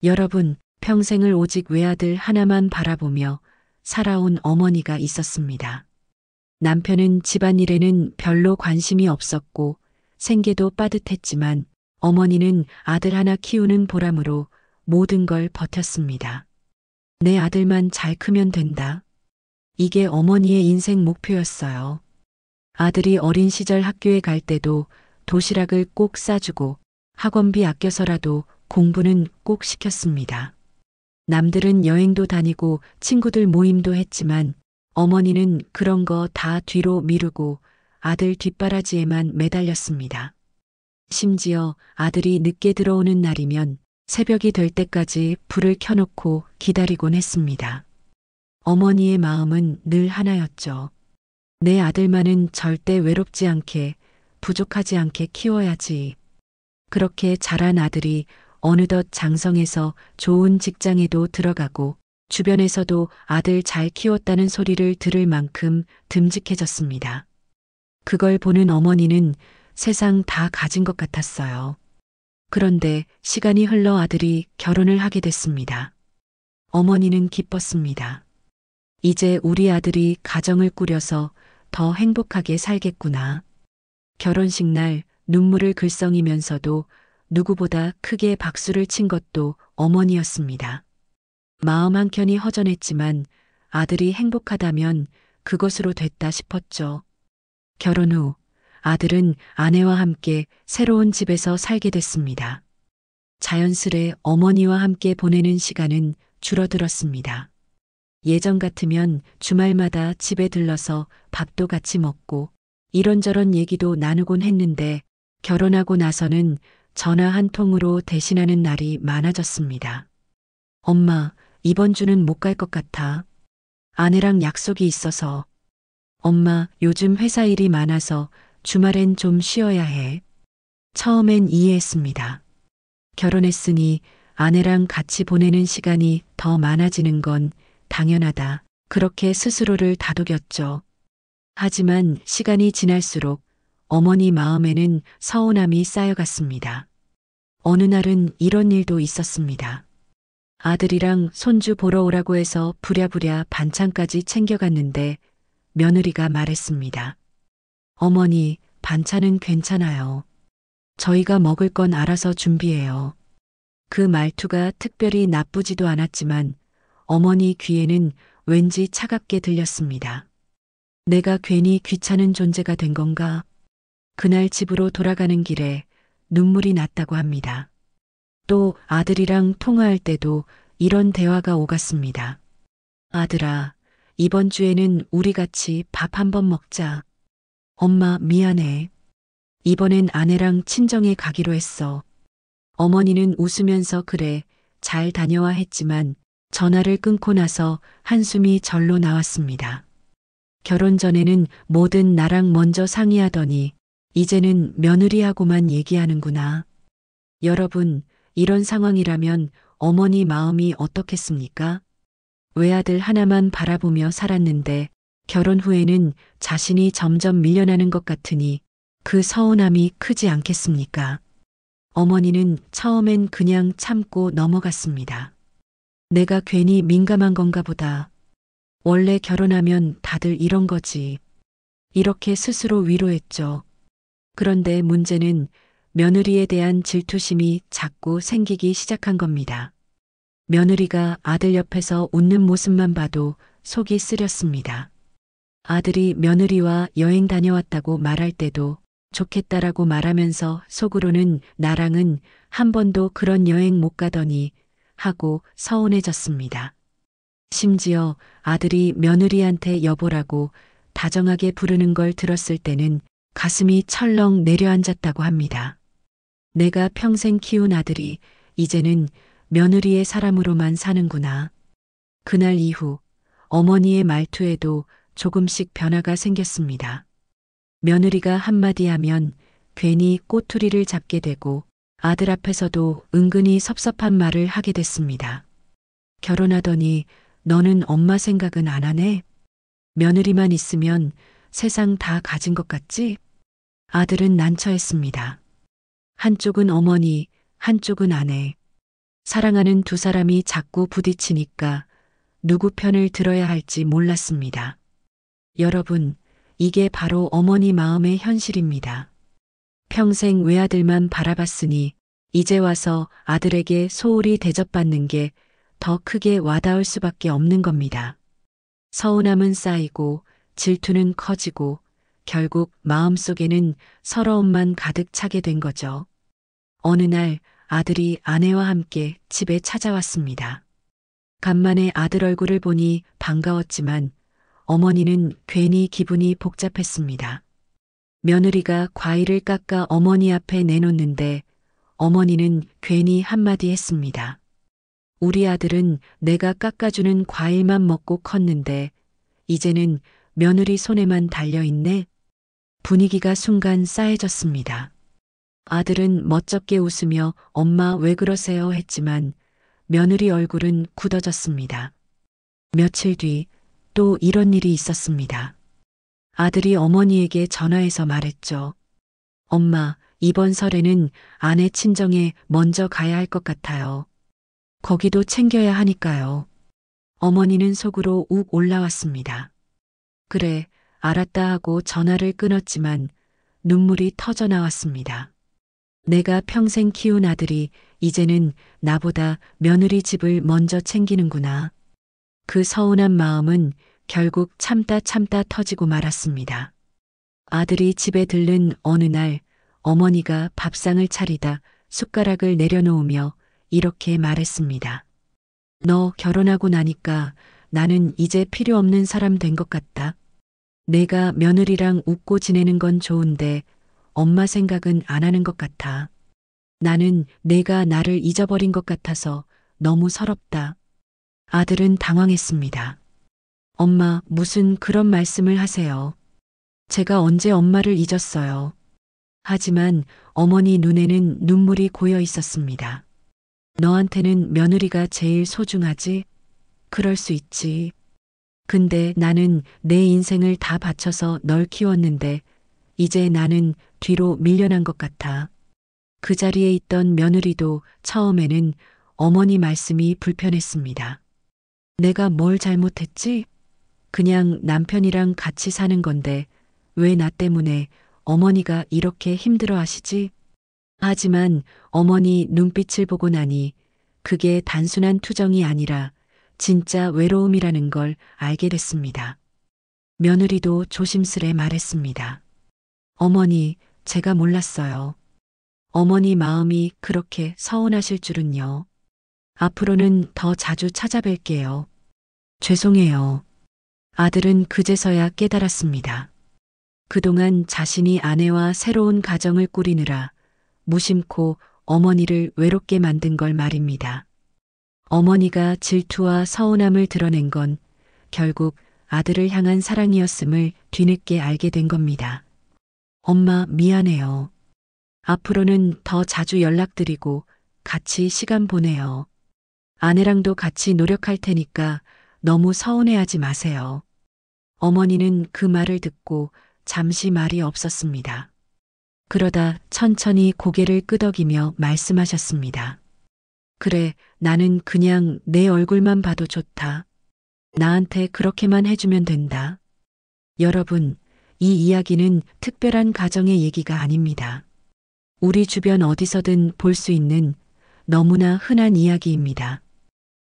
여러분, 평생을 오직 외아들 하나만 바라보며 살아온 어머니가 있었습니다. 남편은 집안일에는 별로 관심이 없었고 생계도 빠듯했지만 어머니는 아들 하나 키우는 보람으로 모든 걸 버텼습니다. 내 아들만 잘 크면 된다. 이게 어머니의 인생 목표였어요. 아들이 어린 시절 학교에 갈 때도 도시락을 꼭 싸주고 학원비 아껴서라도 공부는 꼭 시켰습니다. 남들은 여행도 다니고 친구들 모임도 했지만 어머니는 그런 거 다 뒤로 미루고 아들 뒷바라지에만 매달렸습니다. 심지어 아들이 늦게 들어오는 날이면 새벽이 될 때까지 불을 켜놓고 기다리곤 했습니다. 어머니의 마음은 늘 하나였죠. 내 아들만은 절대 외롭지 않게, 부족하지 않게 키워야지. 그렇게 자란 아들이 어느덧 장성해서 좋은 직장에도 들어가고 주변에서도 아들 잘 키웠다는 소리를 들을 만큼 듬직해졌습니다. 그걸 보는 어머니는 세상 다 가진 것 같았어요. 그런데 시간이 흘러 아들이 결혼을 하게 됐습니다. 어머니는 기뻤습니다. 이제 우리 아들이 가정을 꾸려서 더 행복하게 살겠구나. 결혼식 날 눈물을 글썽이면서도 누구보다 크게 박수를 친 것도 어머니였습니다. 마음 한켠이 허전했지만 아들이 행복하다면 그것으로 됐다 싶었죠. 결혼 후 아들은 아내와 함께 새로운 집에서 살게 됐습니다. 자연스레 어머니와 함께 보내는 시간은 줄어들었습니다. 예전 같으면 주말마다 집에 들러서 밥도 같이 먹고 이런저런 얘기도 나누곤 했는데 결혼하고 나서는 전화 한 통으로 대신하는 날이 많아졌습니다. 엄마, 이번 주는 못 갈 것 같아. 아내랑 약속이 있어서. 엄마, 요즘 회사 일이 많아서 주말엔 좀 쉬어야 해. 처음엔 이해했습니다. 결혼했으니 아내랑 같이 보내는 시간이 더 많아지는 건 당연하다. 그렇게 스스로를 다독였죠. 하지만 시간이 지날수록 어머니 마음에는 서운함이 쌓여갔습니다. 어느 날은 이런 일도 있었습니다. 아들이랑 손주 보러 오라고 해서 부랴부랴 반찬까지 챙겨갔는데 며느리가 말했습니다. 어머니, 반찬은 괜찮아요. 저희가 먹을 건 알아서 준비해요. 그 말투가 특별히 나쁘지도 않았지만 어머니 귀에는 왠지 차갑게 들렸습니다. 내가 괜히 귀찮은 존재가 된 건가? 그날 집으로 돌아가는 길에 눈물이 났다고 합니다. 또 아들이랑 통화할 때도 이런 대화가 오갔습니다. 아들아, 이번 주에는 우리 같이 밥 한번 먹자. 엄마, 미안해. 이번엔 아내랑 친정에 가기로 했어. 어머니는 웃으면서 그래, 잘 다녀와 했지만 전화를 끊고 나서 한숨이 절로 나왔습니다. 결혼 전에는 뭐든 나랑 먼저 상의하더니 이제는 며느리하고만 얘기하는구나. 여러분, 이런 상황이라면 어머니 마음이 어떻겠습니까? 외아들 하나만 바라보며 살았는데 결혼 후에는 자신이 점점 밀려나는 것 같으니 그 서운함이 크지 않겠습니까? 어머니는 처음엔 그냥 참고 넘어갔습니다. 내가 괜히 민감한 건가 보다. 원래 결혼하면 다들 이런 거지. 이렇게 스스로 위로했죠. 그런데 문제는 며느리에 대한 질투심이 자꾸 생기기 시작한 겁니다. 며느리가 아들 옆에서 웃는 모습만 봐도 속이 쓰렸습니다. 아들이 며느리와 여행 다녀왔다고 말할 때도 좋겠다라고 말하면서 속으로는 나랑은 한 번도 그런 여행 못 가더니 하고 서운해졌습니다. 심지어 아들이 며느리한테 여보라고 다정하게 부르는 걸 들었을 때는 가슴이 철렁 내려앉았다고 합니다. 내가 평생 키운 아들이 이제는 며느리의 사람으로만 사는구나. 그날 이후 어머니의 말투에도 조금씩 변화가 생겼습니다. 며느리가 한마디 하면 괜히 꼬투리를 잡게 되고 아들 앞에서도 은근히 섭섭한 말을 하게 됐습니다. 결혼하더니 너는 엄마 생각은 안 하네? 며느리만 있으면 세상 다 가진 것 같지? 아들은 난처했습니다. 한쪽은 어머니, 한쪽은 아내. 사랑하는 두 사람이 자꾸 부딪히니까 누구 편을 들어야 할지 몰랐습니다. 여러분, 이게 바로 어머니 마음의 현실입니다. 평생 외아들만 바라봤으니 이제 와서 아들에게 소홀히 대접받는 게 더 크게 와닿을 수밖에 없는 겁니다. 서운함은 쌓이고 질투는 커지고 결국 마음속에는 서러움만 가득 차게 된 거죠. 어느 날 아들이 아내와 함께 집에 찾아왔습니다. 간만에 아들 얼굴을 보니 반가웠지만 어머니는 괜히 기분이 복잡했습니다. 며느리가 과일을 깎아 어머니 앞에 내놓는데 어머니는 괜히 한마디 했습니다. 우리 아들은 내가 깎아주는 과일만 먹고 컸는데 이제는 며느리 손에만 달려있네. 분위기가 순간 싸해졌습니다. 아들은 멋쩍게 웃으며 엄마 왜 그러세요 했지만 며느리 얼굴은 굳어졌습니다. 며칠 뒤 또 이런 일이 있었습니다. 아들이 어머니에게 전화해서 말했죠. 엄마, 이번 설에는 아내 친정에 먼저 가야 할 것 같아요. 거기도 챙겨야 하니까요. 어머니는 속으로 욱 올라왔습니다. 그래, 알았다 하고 전화를 끊었지만 눈물이 터져 나왔습니다. 내가 평생 키운 아들이 이제는 나보다 며느리 집을 먼저 챙기는구나. 그 서운한 마음은 결국 참다 터지고 말았습니다. 아들이 집에 들른 어느 날 어머니가 밥상을 차리다 숟가락을 내려놓으며 이렇게 말했습니다. 너 결혼하고 나니까 나는 이제 필요 없는 사람 된 것 같다. 내가 며느리랑 웃고 지내는 건 좋은데 엄마 생각은 안 하는 것 같아. 나는 내가 나를 잊어버린 것 같아서 너무 서럽다. 아들은 당황했습니다. 엄마, 무슨 그런 말씀을 하세요. 제가 언제 엄마를 잊었어요. 하지만 어머니 눈에는 눈물이 고여 있었습니다. 너한테는 며느리가 제일 소중하지? 그럴 수 있지. 근데 나는 내 인생을 다 바쳐서 널 키웠는데 이제 나는 뒤로 밀려난 것 같아. 그 자리에 있던 며느리도 처음에는 어머니 말씀이 불편했습니다. 내가 뭘 잘못했지? 그냥 남편이랑 같이 사는 건데 왜 나 때문에 어머니가 이렇게 힘들어 하시지? 하지만 어머니 눈빛을 보고 나니 그게 단순한 투정이 아니라 진짜 외로움이라는 걸 알게 됐습니다. 며느리도 조심스레 말했습니다. 어머니, 제가 몰랐어요. 어머니 마음이 그렇게 서운하실 줄은요. 앞으로는 더 자주 찾아뵐게요. 죄송해요. 아들은 그제서야 깨달았습니다. 그동안 자신이 아내와 새로운 가정을 꾸리느라 무심코 어머니를 외롭게 만든 걸 말입니다. 어머니가 질투와 서운함을 드러낸 건 결국 아들을 향한 사랑이었음을 뒤늦게 알게 된 겁니다. 엄마, 미안해요. 앞으로는 더 자주 연락드리고 같이 시간 보내요. 아내랑도 같이 노력할 테니까 너무 서운해하지 마세요. 어머니는 그 말을 듣고 잠시 말이 없었습니다. 그러다 천천히 고개를 끄덕이며 말씀하셨습니다. 그래, 나는 그냥 내 얼굴만 봐도 좋다. 나한테 그렇게만 해주면 된다. 여러분, 이 이야기는 특별한 가정의 얘기가 아닙니다. 우리 주변 어디서든 볼 수 있는 너무나 흔한 이야기입니다.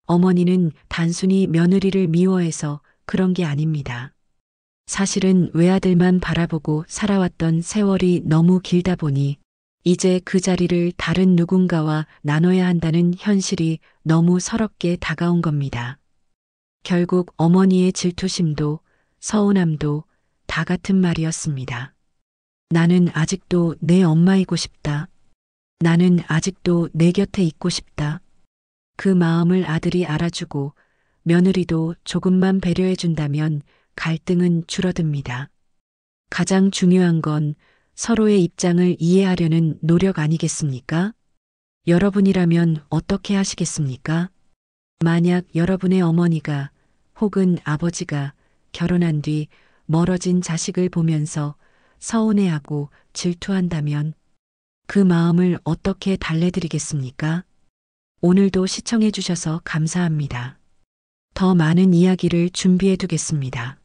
어머니는 단순히 며느리를 미워해서 그런 게 아닙니다. 사실은 외아들만 바라보고 살아왔던 세월이 너무 길다 보니 이제 그 자리를 다른 누군가와 나눠야 한다는 현실이 너무 서럽게 다가온 겁니다. 결국 어머니의 질투심도 서운함도 다 같은 말이었습니다. 나는 아직도 내 엄마이고 싶다. 나는 아직도 내 곁에 있고 싶다. 그 마음을 아들이 알아주고 며느리도 조금만 배려해준다면 갈등은 줄어듭니다. 가장 중요한 건 서로의 입장을 이해하려는 노력 아니겠습니까? 여러분이라면 어떻게 하시겠습니까? 만약 여러분의 어머니가 혹은 아버지가 결혼한 뒤 멀어진 자식을 보면서 서운해하고 질투한다면 그 마음을 어떻게 달래드리겠습니까? 오늘도 시청해 주셔서 감사합니다. 더 많은 이야기를 준비해 두겠습니다.